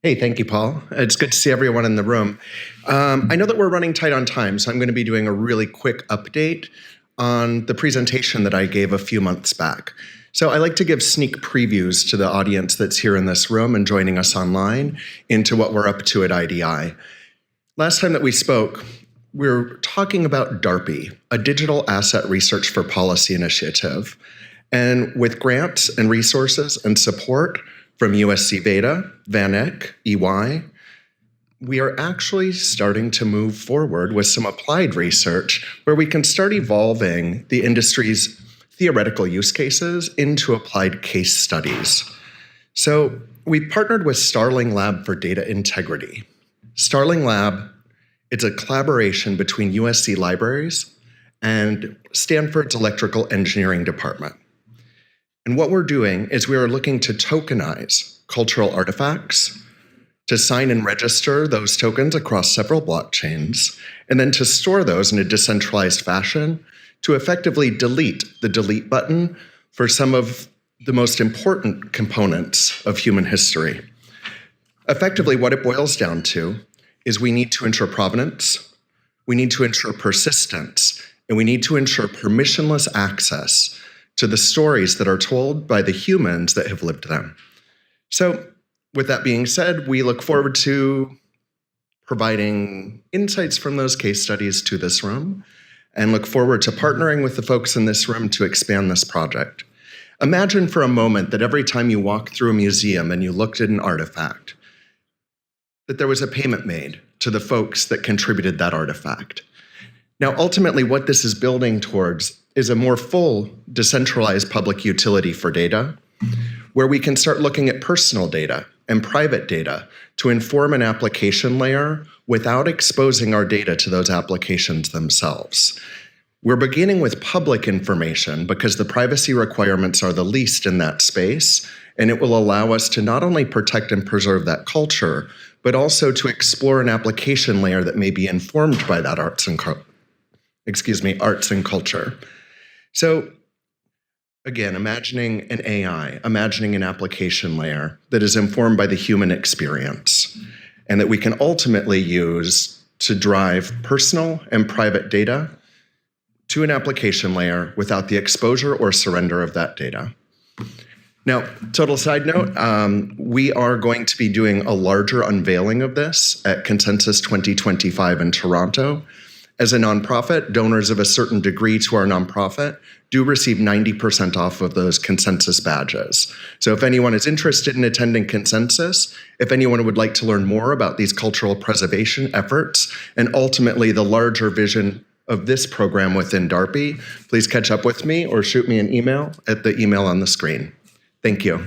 Hey, thank you, Paul. It's good to see everyone in the room. I know that we're running tight on time, so I'm going to be doing a really quick update on the presentation that I gave a few months back. So I like to give sneak previews to the audience that's here in this room and joining us online into what we're up to at IDI. Last time that we spoke, we were talking about DARPA, a Digital Asset Research for Policy initiative. And with grants and resources and support from USC Beta, VanEck, EY, we are actually starting to move forward with some applied research where we can start evolving the industry's theoretical use cases into applied case studies. So we partnered with Starling Lab for data integrity. Starling Lab, it's a collaboration between USC libraries and Stanford's electrical engineering department. And what we're doing is we are looking to tokenize cultural artifacts, to sign and register those tokens across several blockchains, and then to store those in a decentralized fashion to effectively delete the delete button for some of the most important components of human history. Effectively, what it boils down to is we need to ensure provenance, we need to ensure persistence, and we need to ensure permissionless access to the stories that are told by the humans that have lived them. So with that being said, we look forward to providing insights from those case studies to this room and look forward to partnering with the folks in this room to expand this project. Imagine for a moment that every time you walk through a museum and you looked at an artifact, that there was a payment made to the folks that contributed that artifact. Now, ultimately, what this is building towards is a more full decentralized public utility for data, where we can start looking at personal data and private data to inform an application layer without exposing our data to those applications themselves. We're beginning with public information because the privacy requirements are the least in that space, and it will allow us to not only protect and preserve that culture, but also to explore an application layer that may be informed by that arts and culture. So again, imagining an AI, imagining an application layer that is informed by the human experience and that we can ultimately use to drive personal and private data to an application layer without the exposure or surrender of that data. Now, total side note, we are going to be doing a larger unveiling of this at Consensus 2025 in Toronto. As a nonprofit, donors of a certain degree to our nonprofit do receive 90% off of those Consensus badges. So if anyone is interested in attending Consensus, if anyone would like to learn more about these cultural preservation efforts and ultimately the larger vision of this program within DARPA, please catch up with me or shoot me an email at the email on the screen. Thank you.